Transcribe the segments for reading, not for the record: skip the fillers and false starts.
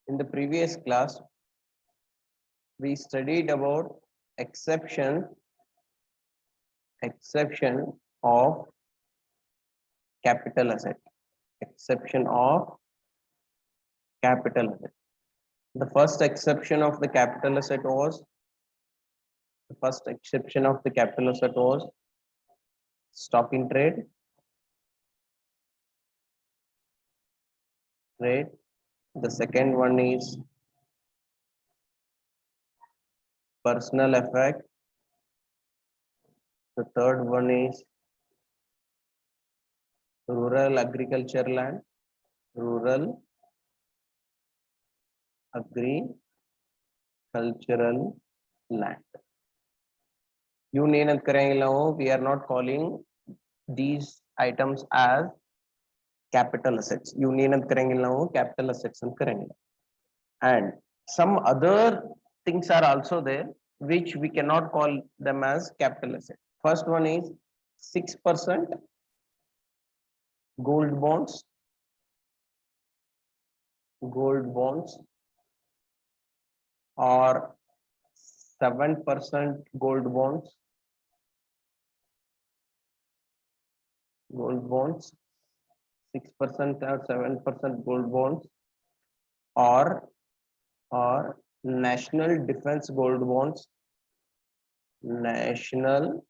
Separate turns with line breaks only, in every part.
In the previous class, we studied about exception of capital asset. Exception of capital asset. The first exception of the capital asset was stock in trade. Right. The second one is personal effect. The third one is rural agriculture land. Rural agricultural land. We are not calling these items as capital assets. Capital assets. And some other things are also there which we cannot call them as capital asset. First one is 6% gold bonds. Or 7% gold bonds. 6% or 7% gold bonds, or national defense gold bonds. National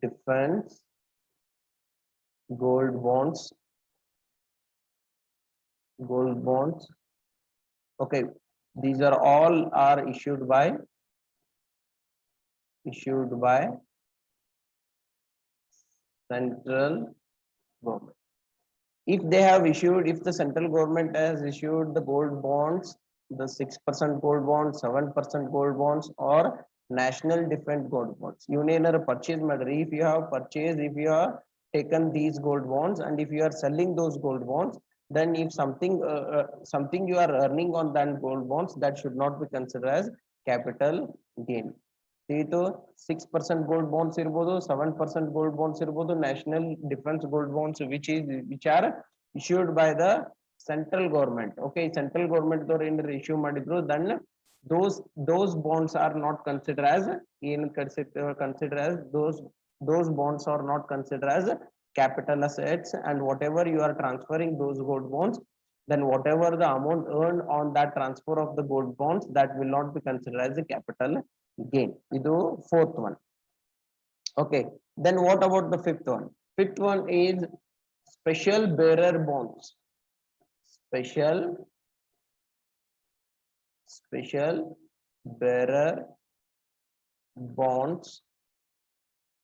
defense gold bonds. Okay, these are all are issued by central government. If they have issued, if the central government has issued the gold bonds, the 6% gold bonds, 7% gold bonds, or national defense gold bonds, union or purchase matter. If you have purchased, if you have taken these gold bonds, and if you are selling those gold bonds, then if something you are earning on that gold bonds, that should not be considered as capital gain. 6% gold bonds irbodu, 7% gold bonds irbodu, national defense gold bonds which are issued by the central government. Okay, central government issue madidru, then those bonds are not considered as those bonds are not considered as capital assets, and whatever you are transferring those gold bonds, then whatever the amount earned on that transfer of the gold bonds, that will not be considered as a capital gain. Idu fourth one. Okay, then what about the fifth one? Fifth one is special bearer bonds. Special bearer bonds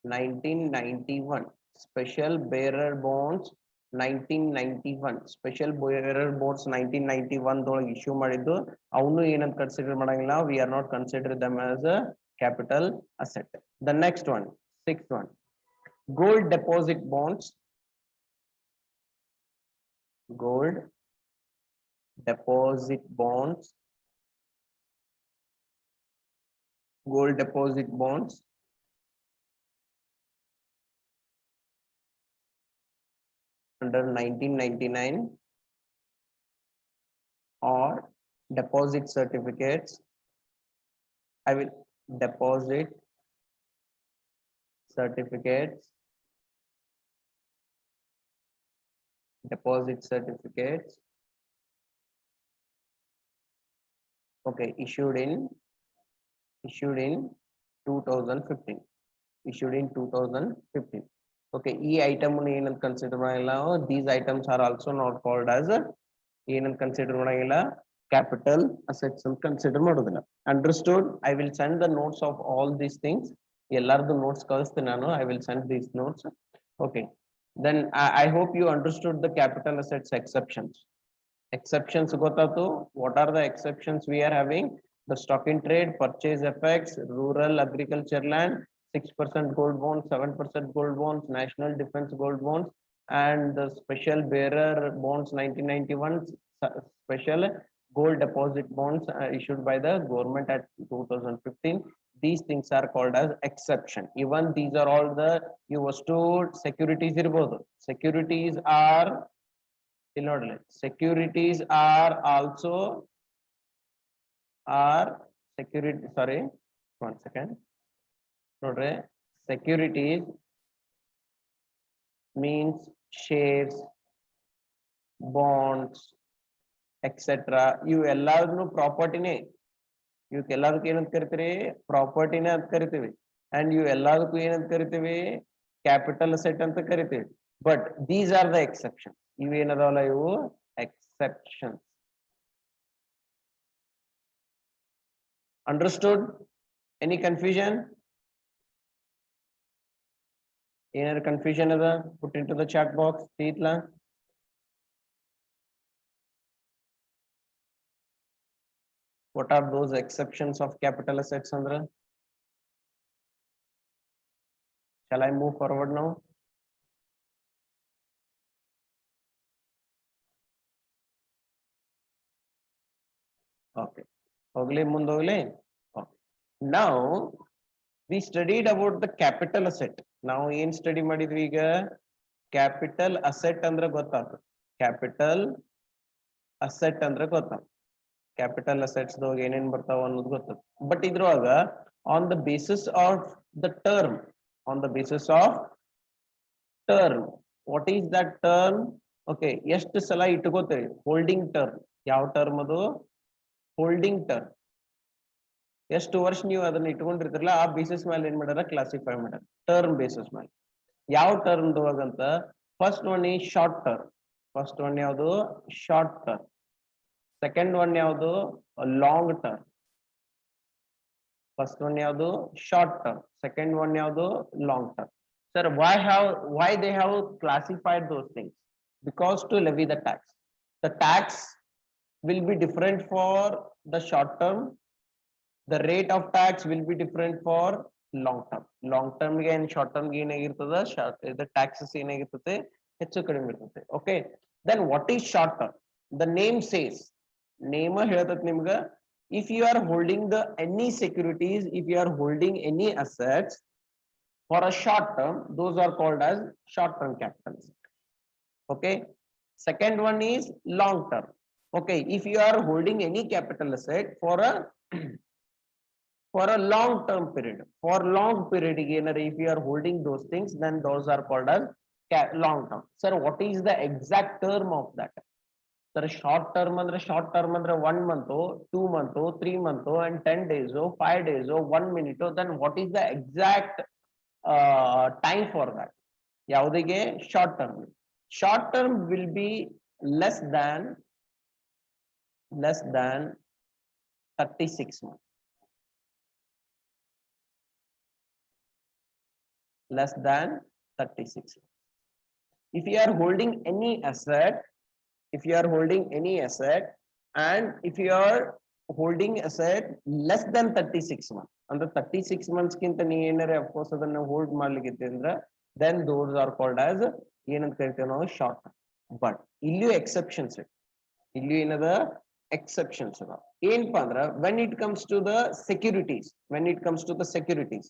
1991. Special bearer bonds 1991. Special bearer bonds 1991 issue ಮಾಡಿದ್ದು ಅವನು ಏನಂತ consider ಮಾಡಂಗಿಲ್ಲ. We are not consider them as a capital asset. The next one, sixth one, gold deposit bonds. Gold deposit bonds. Gold deposit bonds under 1999, or deposit certificates. I will deposit certificates okay, issued in 2015. Okay, item consider these items are also not called as consider capital assets consider. Understood? I will send the notes of all these things. The notes I will send these notes. Okay, then I hope you understood the capital assets exceptions. What are the exceptions we are having? The stock in trade, purchase effects, rural agriculture land, 6% gold bonds, 7% gold bonds, national defense gold bonds, and the special bearer bonds 1991, special gold deposit bonds issued by the government at 2015. These things are called as exception. Even these are all the you was told securities irbodu. Securities are ಇಲ್ಲಿ ನೋಡ್ಲಿ securities are also are security sorry 1 second ನೋಡ್ರಿ securities means shares bonds etc ಇವು ಎಲ್ಲಾದ್ರೂ ಪ್ರಾಪರ್ಟಿನೇ ಇವಕ್ಕೆಲ್ಲದಕ್ಕೂ ಏನಂತ ಕರಿತೀರಿ ಪ್ರಾಪರ್ಟಿನೇ ಅಂತ ಕರಿತೀವಿ and ಇವು ಎಲ್ಲದಕ್ಕೂ ಏನಂತ ಕರಿತೀವಿ ಕ್ಯಾಪಿಟಲ್ ಅಸೆಟ್ ಅಂತ ಕರಿತೀವಿ but these are the exception ಇವೇನದಾವಲ್ಲ ಇವು ಎಕ್ಸೆಪ್ಷನ್ ಅಂಡರ್ಸ್ಟುಡ್ ಎನಿ ಕನ್ಫ್ಯೂಷನ್ ಏನಾದ್ರು ಕನ್ಫ್ಯೂಷನ್ ಅದ put in to the chat box ತೀತ್ಲಾ what are those exceptions of capital assets andra shall I move forward now okay hogle munde hogle okay now we studied about the capital asset now ಏನು study ಮಾಡಿದ್ವಿ ಈಗ capital asset ಅಂದ್ರೆ ಗೊತ್ತಾಯ್ತು capital asset ಅಂದ್ರೆ ಗೊತ್ತಾಯ್ತು capital assets ದೊಳಗೆ ಏನೇನ್ ಬರ್ತಾವ ಅನ್ನೋದು ಗೊತ್ತದ ಬಟ್ ಇದ್ರೊಳಗ on the basis of the term on the basis of term what is that term okay ಎಷ್ಟು ಸಲ ಇಟ್ಕೋತೀರಿ holding term ಯಾವ ಟರ್ಮ್ ಅದು ಹೋಲ್ಡಿಂಗ್ ಟರ್ಮ್ ಎಷ್ಟು ವರ್ಷ ನೀವು ಅದನ್ನ ಇಟ್ಕೊಂಡಿರ್ತಿರಲ್ಲ ಆ ಬೇಸಿಸ್ ಮೇಲೆ ಏನ್ ಮಾಡ್ಯಾರ ಕ್ಲಾಸಿಫೈ ಮಾಡ್ಯಾರ ಟರ್ಮ್ ಬೇಸಿಸ್ ಮೇಲೆ ಯಾವ ಟರ್ಮ್ ದೊಳಗಂತ ಫಸ್ಟ್ ಒನ್ ಈ ಶಾರ್ಟ್ ಟರ್ಮ್ ಫಸ್ಟ್ ಒನ್ ಯಾವುದು ಶಾರ್ಟ್ ಟರ್ಮ್ ಸೆಕೆಂಡ್ ಒನ್ ಯಾವುದು ಲಾಂಗ್ ಟರ್ಮ್ ಫಸ್ಟ್ ಒನ್ ಯಾವುದು ಶಾರ್ಟ್ ಟರ್ಮ್ ಸೆಕೆಂಡ್ ಒನ್ ಯಾವುದು long term sir why they have classified those things because to levy the tax the tax will be different for the short term the rate of tax will be different for long term ಗೆ and short term ಗೆ ಏನಾಗಿರ್ತದ the taxes ಏನಾಗಿರ್ತದೆ ಹೆಚ್ಚು ಕಡಿಮೆ ಇರ್ತದೆ okay then what is short term the name says ನೇಮ ಹೇಳ್ತದೆ ನಿಮ್ಗ if you are holding the any securities if you are holding any assets for a short term those are called as short term capital okay second one is long term okay if you are holding any capital asset for a for a long term period for long period again if you are holding those things then those are called as long term sir what is the exact term of that sir short term andre 1 month 2 month 3 month and 10 days 5 days 1 minute then what is the exact time for that ಯಾವುದಿಗೆ short term will be less than 36 months less than 36 if you are holding any asset if you are holding any asset and if you are holding asset less than 36 months under 36 months ಕಿಂತ ನೀವು ಏನಾರೆ of course ಅದನ್ನ hold ಮಾಡ್ಲಿಕ್ಕೆ ಅಂದ್ರೆ then those are called as ಏನಂತ ಕರಿತೀವಿ ನಾವು short but ಇಲ್ಲಿಯೂ ಎಕ್ಸೆಪ್ಷನ್ಸ್ ಇಲ್ಲಿ ಏನದ exceptions ಏನಪ್ಪಾ ಅಂದ್ರ when it comes to the securities when it comes to the securities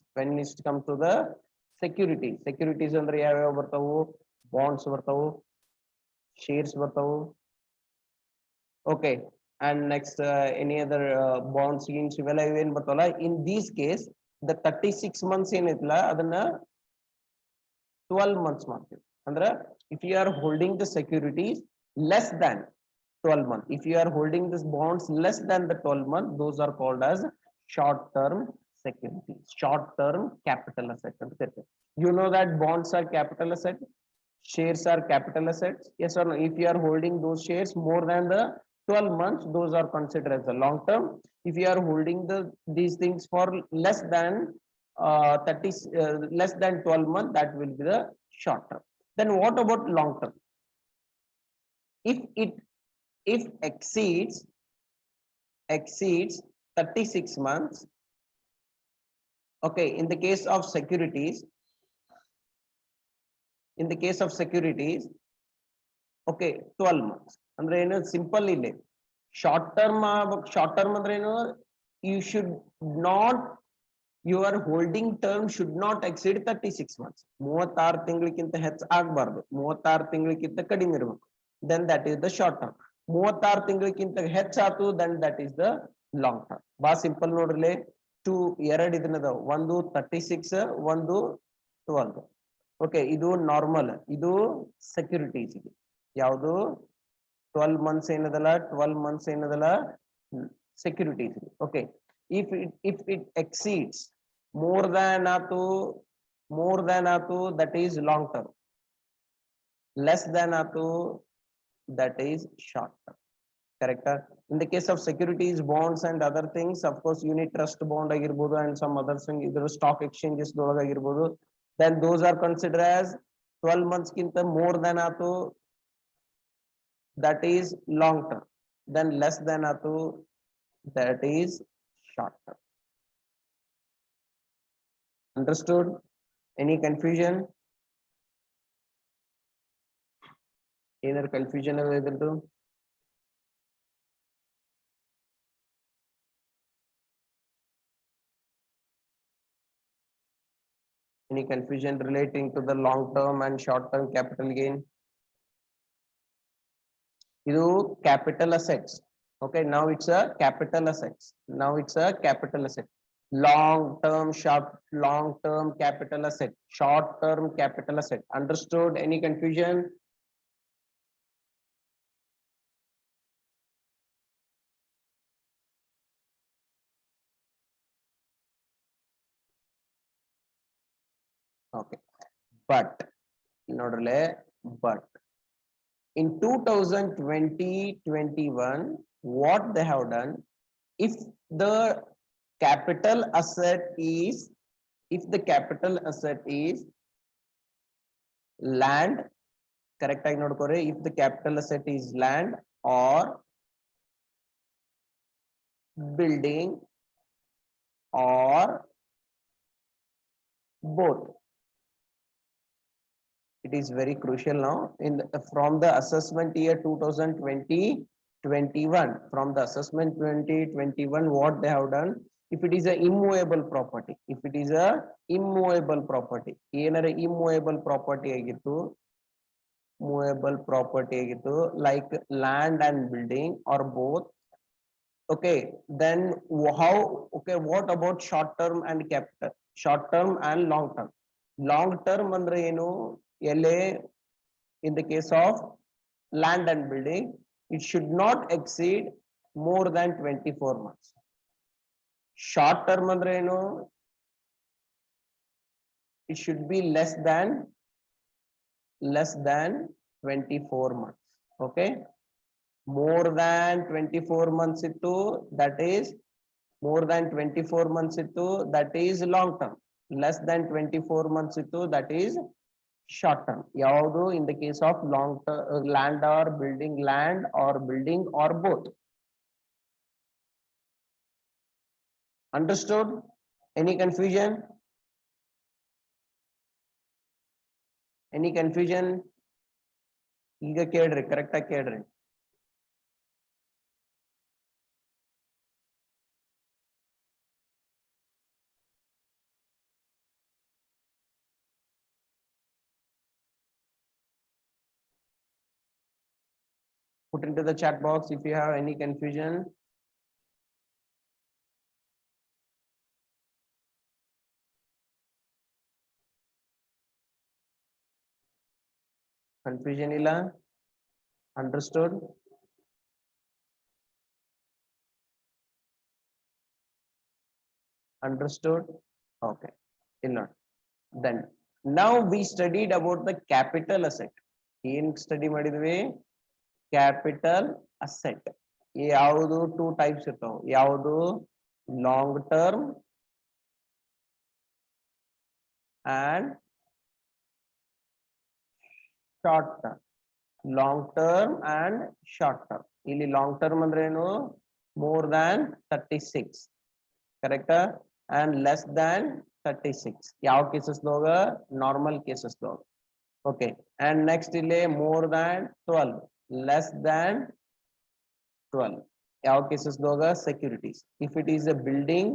ಅಂದ್ರೆ ಯಾವ ಬರ್ತಾವು ಬಾಂಡ್ಸ್ ಬರ್ತಾವು shares ಬರ್ತಾವು okay and next any other bonds schemes ಇವೆಲ್ಲ ಇವೇನ್ ಬರ್ತಾವಲ್ಲ in these case the 36 months ಏನೈತಲ್ಲ ಅದನ್ನ 12 months ಮಾಡ್ತೀವಿ ಅಂದ್ರ if you are holding the securities less than 12 months if you are holding this bonds less than the 12 months those are called as short term securities short term capital asset you know that bonds are capital asset shares are capital assets yes or no if you are holding those shares more than the 12 months those are considered as the long term if you are holding these things for less than 12 months that will be the short term then what about long term if exceeds 36 months okay in the case of securities okay 12 months ಅಂದ್ರೆ ಏನು simple ಇಲ್ಲಿ short term ಅಂದ್ರೆ ಏನು you should not your holding term should not exceed 36 months 36 ತಿಂಗಳಿಗಿಂತ ಹೆಚ್ಚು ಆಗಬಾರದು 36 ತಿಂಗಳಿಗಿಂತ ಕಡಿಮೆ ಇರಬೇಕು then that is the short term. 36 ತಿಂಗಳಿಗಿಂತ ಹೆಚ್ಚಾತು then that is the long term. ಬಾ ಸಿಂಪಲ್ ನೋಡ್ರಲಿ, ಟು ಎರಡು ಇದನ್ನದ, ಒಂದು 36 ಒಂದು 12. ಓಕೆ, ಇದು ನಾರ್ಮಲ್, ಇದು ಸೆಕ್ಯೂರಿಟೀಸ್. ಯಾವುದು 12 months ಏನದಲ್ಲ, 12 months ಏನದಲ್ಲ securities. Okay, if it exceeds more than ಆತು that is long term, less than ಆತು that is short term. Correct? In the case of securities, bonds and other things, of course unit trust bond agirbodu and some other thing, either stock exchanges dolaga agirbodu, then those are considered as 12 months kinta more than aatu, that is long term, then less than aatu, that is short term. Understood? Any confusion? Either confusion available? Any confusion relating to the long term and short term capital gain? You capital assets. Okay, now it's a capital assets. Now it's a capital asset. Long term, long term capital asset, short term capital asset. Understood? Any confusion? Okay, but in 2020-21, what they have done, if the capital asset is land, correct? I note kore, if the capital asset is land or building or both. It is very crucial now from the assessment year 2020-21, from the assessment 2021, what they have done, if it is a immovable property, ಏನರೆ immovable property ಆಗಿತ್ತು, movable property ಆಗಿತ್ತು, like land and building or both. Okay, then what about short term and capital, short term and long term? Long term andre enu, in the case of land and building, it should not exceed more than 24 months. Short term andre enu, it should be less than 24 months. Okay, more than 24 months ittu, that is more than 24 months ittu, that is long term. Less than 24 months ittu, that is short term. Yaudu in the case of long term, land or building or both. Understood? Any confusion? Any confusion? Iga ಕೇಳ್ರಿ, correct ಆಗಿ ಕೇಳ್ರಿ. Put into the chat box if you have any confusion. Confusion illa? Understood? Understood? Okay. Then now we studied about the capital asset. In study ಮಾಡಿದ್ವಿ capital asset. ಯಾವುದು two types ಇರ್ತಾವ, ಯಾವುದು long term and short term. Long term and short term. ಇಲ್ಲಿ long term ಅಂದ್ರೆ ಏನು, more than 36, correct, and less than 36. ಯಾವ cases ದೊಳಗ, normal cases ದೊಳಗ. Okay, and next ಇಲ್ಲಿ more than 12, less than 12. ಯಾವ cases ದೊಳಗ, securities. If it is a building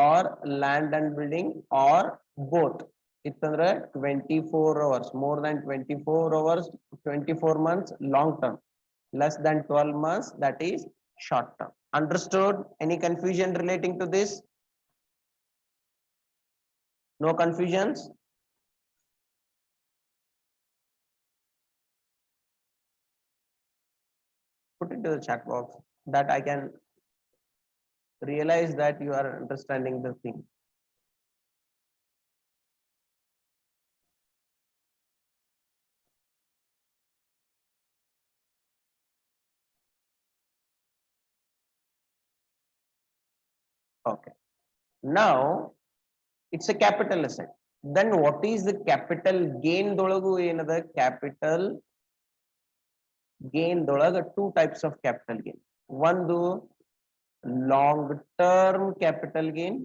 or land and building or both, ಇತ್ತಂದ್ರೆ 24 hours, more than 24 hours, 24 months long term, less than 12 months, that is short term. Understood? Any confusion relating to this? No confusions? Put it to the chat box that I can realize that you are understanding the thing. Okay. Now it's a capital asset. Then what is the capital gain dolagu ಏನದ capital gain dolaga two types of capital gain. One do long term capital gain.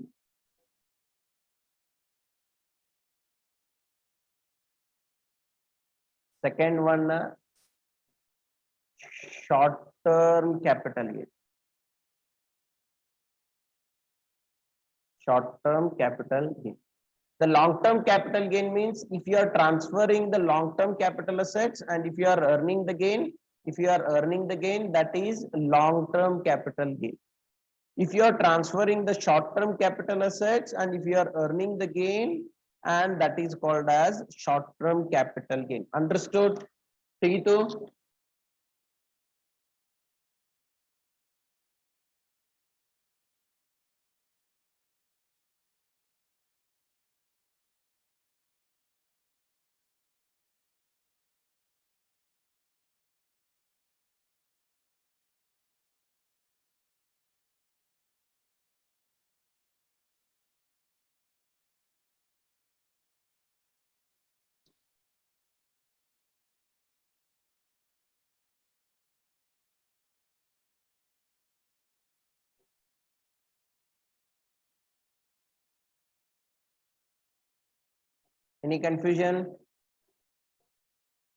Second one short term capital gain. Short term capital gain. The long term capital gain means if you are transferring the long term capital assets and if you are earning the gain, that is long term capital gain. If you are transferring the short term capital assets and if you are earning the gain, and that is called as short term capital gain. Understood? Tigitu? Any confusion?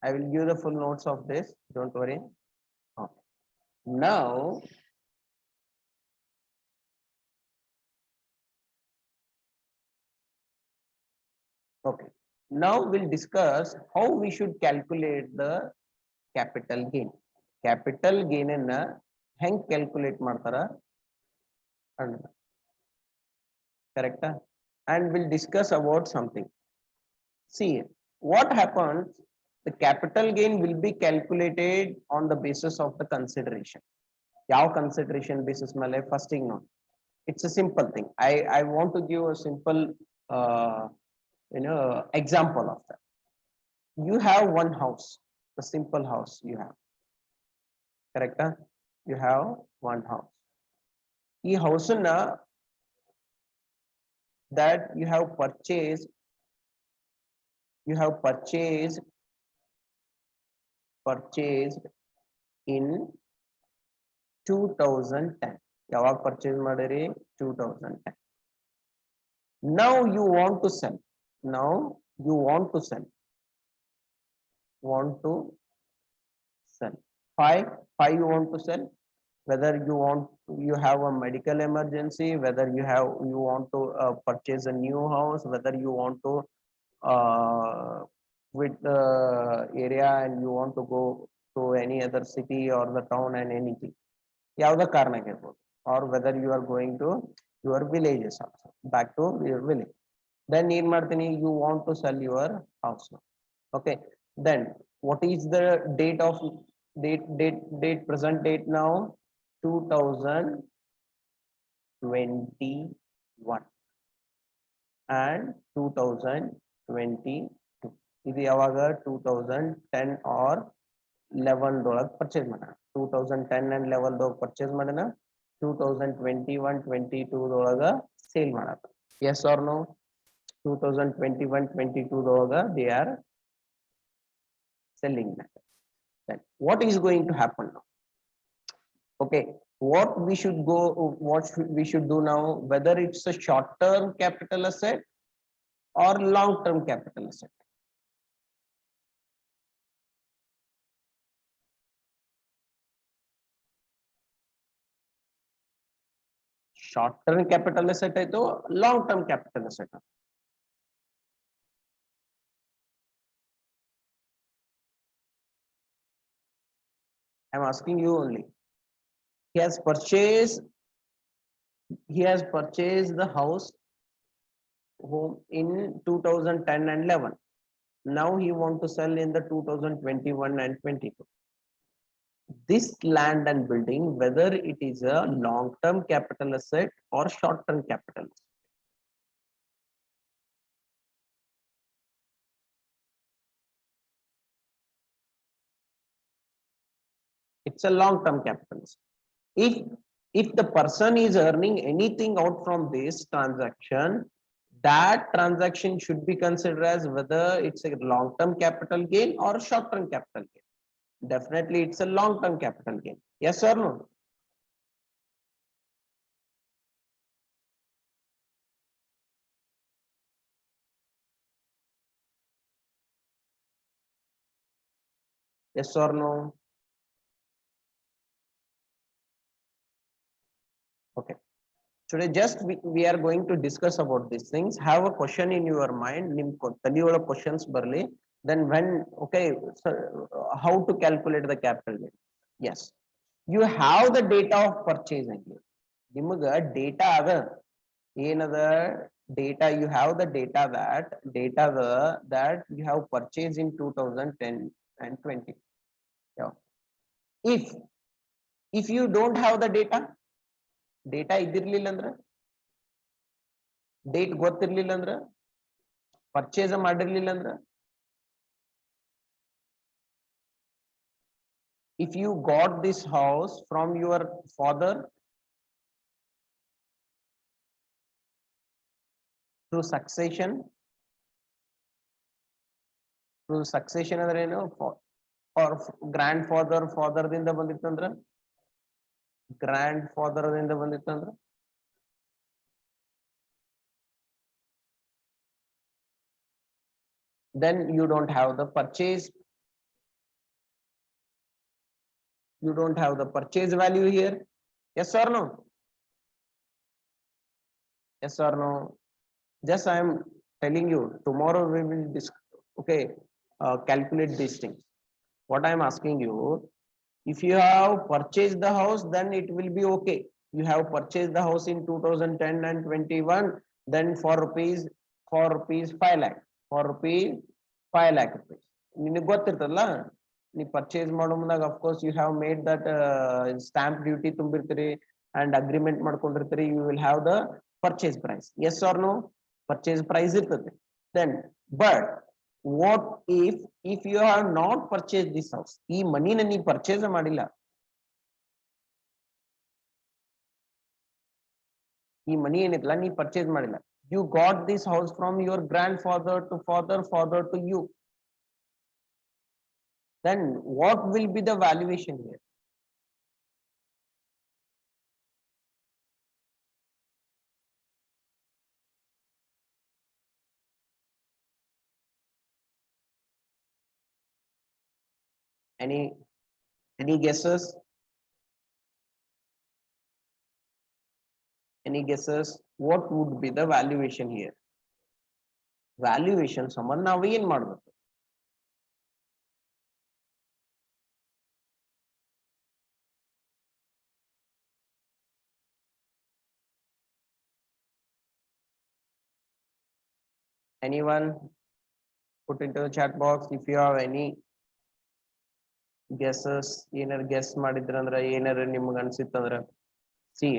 I will give the full notes of this. Don't worry. Okay. Now, okay. Now we'll discuss how we should calculate the capital gain. Capital gain in hang calculate ಮಾಡ್ತಾರ correct? And we'll discuss about something. See, what happens, the capital gain will be calculated on the basis of the consideration. ಯಾವ consideration basis ಮೇಲೆ first thing no. It's a simple thing. I want to give a simple example of that. You have one house, a simple house you have. Correct? You have one house. ಈ house that you have purchased in 2010. ಯಾವಾಗ purchase ಮಾಡಿರಿ 2010. Now you want to sell. Five you want to sell. Whether you have a medical emergency, whether you want to purchase a new house, whether you want to with the area and you want to go to any other city or the town and anything. ಯಾವ್ದ ಕಾರಣಕ್ಕಿರ್ಬೋದು, or whether you are going to your villages also, back to your village. Then ಏನ್ ಮಾಡ್ತೀನಿ, you want to sell your house now. Okay, then what is the date present date now? 2021 and 2022. ಇದು ಯಾವಾಗ 2010 or 11 ದೊಳಗೆ purchase ಮಾಡೋಣ. 2010 and 11 ದೊಳಗೆ purchase ಮಾಡೋಣ. 2021-22 ದೊಳಗ sale ಮಾಡೋಣ. Yes or no? 2021-22 ದೊಳಗ they are selling that. Then what is going to happen now? Okay, what we should do now, whether it's a short term capital asset or long term capital asset. Short term capital asset hai to long term capital asset. I'm asking you only. He has purchased. He has purchased the house home in 2010 and 11. Now he want to sell in the 2021 and 22. This land and building, whether it is a long-term capital asset or short-term capital asset. It's a long-term capital asset. If the person is earning anything out from this transaction, that transaction should be considered as whether it's a long-term capital gain or short-term capital gain. Definitely it's a long-term capital gain. Yes or no? Yes or no? Okay. Today just we are going to discuss about these things. Have a question in your mind. Taliyola questions barley. Then when okay, so how to calculate the capital gain? Yes, you have the data of purchasing. Nimaga data other another data you have the data that you have purchased in 2010 and 20. Yeah. If you don't have the data ಇದಿರ್ಲಿಲ್ಲ ಅಂದ್ರೆ date ಗೊತ್ತಿರ್ಲಿಲ್ಲ ಅಂದ್ರೆ purchase ಮಾಡಿರ್ಲಿಲ್ಲ ಅಂದ್ರೆ if you got this house from your father through succession ಅಂದ್ರೆ ಏನು or grandfather father ದಿಂದ ಬಂದಿತ್ತಂದ್ರೆ grandfather ದಿಂದ ಬಂದಿತ್ತಂದ್ರೆ then you don't have the purchase, you don't have the purchase value here. Yes or no? Yes or no? Just I am telling you, tomorrow we will okay, calculate these things. What I am asking you, if you have purchased the house, then it will be okay. You have purchased the house in 2010 and 21, then for rupees 5 lakh, for rupees 5 lakh rupees. ನಿನಗೆ ಗೊತ್ತಿರ್ತಲ್ಲ ನೀ purchase ಮಾಡೋ ಮುಂದಾಗ of course you have made that stamp duty ತುಂಬಿರ್ತೀರಿ and agreement ಮಾಡ್ಕೊಂಡಿರ್ತೀರಿ, you will have the purchase price. Yes or no? Purchase price ಇರ್ತದೆ. Then but what if you have not purchased this house, ಈ ಮನಿನ ನೀ purchase ಮಾಡಿಲ್ಲ, ಈ ಮನಿ ಏನಿತ್ತಲ್ಲ ನೀ purchase ಮಾಡಿಲ್ಲ, you got this house from your grandfather to father to you, then what will be the valuation here? Any guesses? Any guesses? What would be the valuation here? Valuation ಸಂಬಂಧ ನಾವು ಏನ್ ಮಾಡಬೇಕು? Anyone put into the chat box if you have any guesses. ಏನಾರ guess ಮಾಡಿದ್ರಂದ್ರ ಏನಾರ ನಿಮಗೆ ಅನ್ಸಿತ್ತಂದ್ರ see,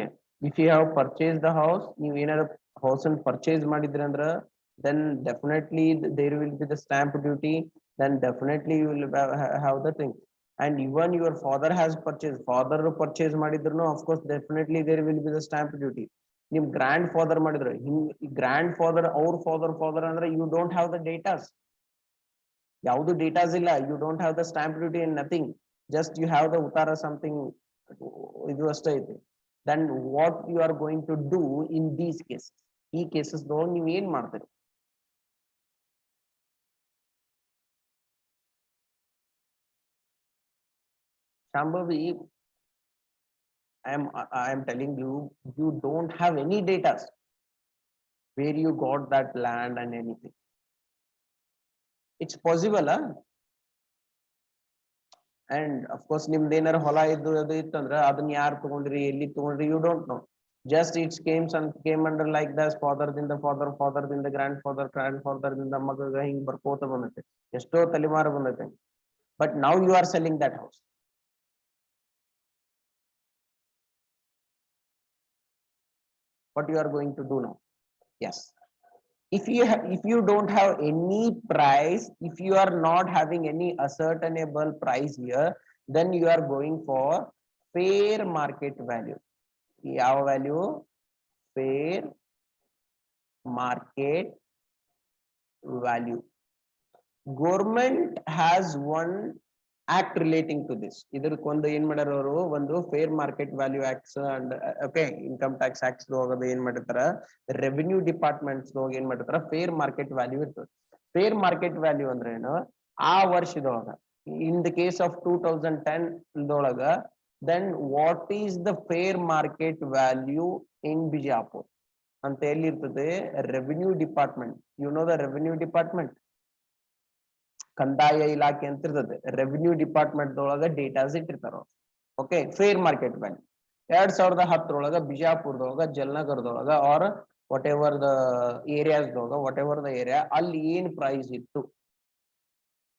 if you have purchased the house, ನೀವು ಏನಾರ house and purchase ಮಾಡಿದ್ರಂದ್ರ then definitely there will be the stamp duty, then definitely you will have the thing. And even your father has purchase ಮಾಡಿದ್ರು of course definitely there will be the stamp duty. ನಿಮ್ grandfather ಮಾಡಿದ್ರು grandfather our father ಅಂದ್ರೆ you don't have the datas, ಯಾವುದು datas ಇಲ್ಲ, you don't have the stamp duty and nothing, just you have the ಉತ್ತಾರ something ಇದು ಅಷ್ಟೇ ಐತಿ. then what you are going to do in these cases, ಈ cases ನೀವು ಏನ್ ಮಾಡ್ತೀರಿ? Shambhavi, I am telling you, you don't have any data where you got that land and anything. It's possible, huh? And of course ನಿಮ್ದು ಏನಾರ ಹೊಲ ಇದ್ದು ಅದು ಇತ್ತಂದ್ರ ಅದನ್ನ ಯಾರು ತಗೊಂಡ್ರಿ ಎಲ್ಲಿ ತಗೊಂಡ್ರಿ you don't know. Just it came under like this father ದಿಂದ grandfather ದಿಂದ ಮಗಗ ಹಿಂಗ್ ಬರ್ಕೋತ ಬಂದೈತೆ ಎಷ್ಟೋ ತಲೆಮಾರು ಬಂದೈತೆ. But now you are selling that house. What you are going to do now? Yes, if you don't have any price, if you are not having any ascertainable price here, then you are going for fair market value. Yav value? Fair market value. Government has one act relating to this. ಇದಕ್ಕೊಂದು ಏನ್ ಮಾಡ್ಯಾರ ಅವರು ಒಂದು fair market value acts and okay income tax acts ಹೋಗೋದು ಏನ್ ಮಾಡಿರ್ತಾರ revenue departments ಹೋಗಿ ಏನ್ ಮಾಡಿರ್ತಾರ ಫೇರ್ ಮಾರ್ಕೆಟ್ ವ್ಯಾಲ್ಯೂ ಇರ್ತದೆ. ಫೇರ್ ಮಾರ್ಕೆಟ್ ವ್ಯಾಲ್ಯೂ ಅಂದ್ರೆ ಏನು ಆ ವರ್ಷದೊಳಗ ಇನ್ ದ ಕೇಸ್ ಆಫ್ 2010 ದೊಳಗ then what is the fair market value in Bijapur ಅಂತ ಎಲ್ಲಿರ್ತದೆ revenue department. You know the revenue department ಕಂದಾಯ ಇಲಾಖೆ ಅಂತ ಇರ್ತದೆ. ರೆವಿನ್ಯೂ ಡಿಪಾರ್ಟ್ಮೆಂಟ್ ದೊಳಗ ಡೇಟಾಸ್ ಇಟ್ಟಿರ್ತಾರ. ಓಕೆ ಫೇರ್ ಮಾರ್ಕೆಟ್ ವ್ಯಾಲ್ಯೂ 2010 ಬಿಜಾಪುರದೊಳಗ ಜಲನಗರದೊಳಗ or whatever the areas ದೊಳಗ ವಾಟ್ ಎವರ್ ದ ಏರಿಯಾ ಅಲ್ಲಿ ಏನ್ ಪ್ರೈಸ್ ಇತ್ತು.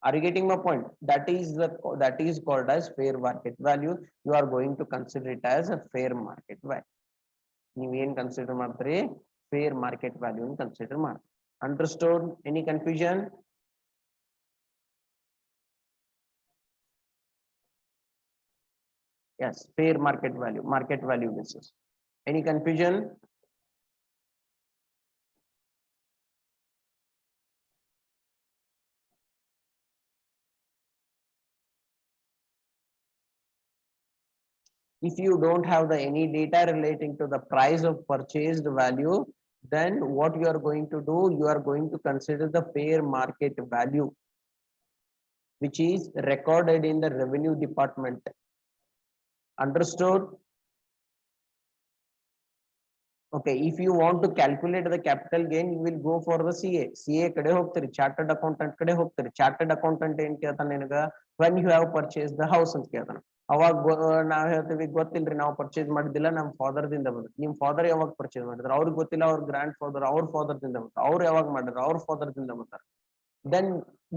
Are you getting my point? That is called as fair market value. You are going to consider it as a fair market value. ನೀವು ಏನ್ consider ಮಾಡ್ತೀರಿ fair market value consider ಮಾಡಿ. Understood? Any confusion? Yes, fair market value basis. Any confusion? If you don't have any data relating to the price of purchased value, then what you are going to do, you are going to consider the fair market value, which is recorded in the revenue department. Understood? Okay, if you want to calculate the capital gain, you will go for the CA ಕಡೆ ಹೋಗ್ತೀರಿ, chartered accountant ಕಡೆ ಹೋಗ್ತೀರಿ. chartered accountant ಏನ್ ಕೇಳ್ತಾನೆ ನಿನಗ when you have purchased the house ಅಂತ ಕೇಳ್ತಾನೆ. ಅವಾಗ ನಾವ್ ಹೇಳ್ತೀವಿ ಗೊತ್ತಿಲ್ರಿ ನಾವು ಪರ್ಚೇಸ್ ಮಾಡಿದ್ದಿಲ್ಲ ನಮ್ ಫಾದರ್ ದಿಂದ ಬಂದ. ನಿಮ್ ಫಾದರ್ ಯಾವಾಗ ಪರ್ಚೇಸ್ ಮಾಡಿದ್ರು ಅವ್ರಿಗೆ ಗೊತ್ತಿಲ್ಲ, ಅವ್ರ ಗ್ರ್ಯಾಂಡ್ ಫಾದರ್ ಅವ್ರ ಫಾದರ್ ದಿಂದ ಬಂದ, ಅವ್ರು ಯಾವಾಗ ಮಾಡಿದ್ರು ಅವ್ರ ಫಾದರ್ ದಿಂದ ಬಂದಾರ. Then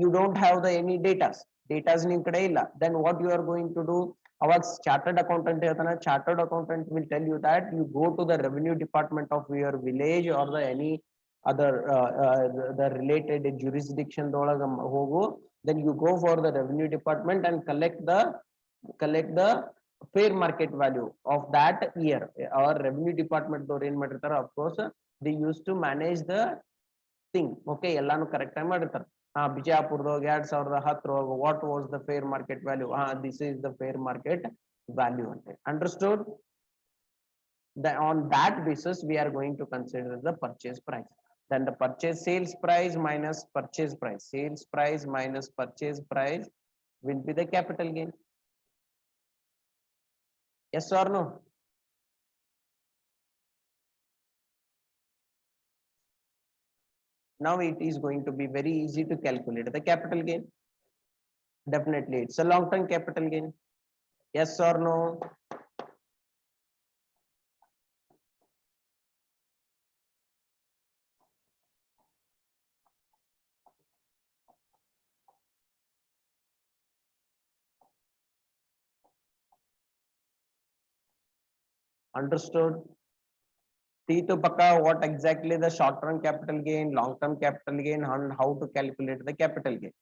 you don't have the any datas ನಿಮ್ ಕಡೆ ಇಲ್ಲ. Then what you are going to do? Our chartered accountant ಹೇಳ್ತಾನೆ, chartered accountant will tell you that you go to the revenue department of your village or the any other the related jurisdiction ದೊಳಗ ಹೋಗು. Then you go for the revenue department and collect the fair market value of that year. Our revenue department ದವ್ರು ಏನ್ ಮಾಡಿರ್ತಾರ, of course they used to manage the thing. Okay, ಎಲ್ಲಾನು correct ಆಗಿ ಮಾಡಿರ್ತಾರೆ. ಬಿಜಾಪುರದೊಳಗ 2010 what was the fair market value? This is the fair market value ante. Understood? On that basis we are going to consider the purchase price. Then the sales price minus purchase price, sales price minus purchase price will be the capital gain. Yes or no? Now it is going to be very easy to calculate the capital gain. Definitely it's a long term capital gain. Yes or no? Understood? Tito Paka, what exactly the short term capital gain, long term capital gain, and how to calculate the capital gain.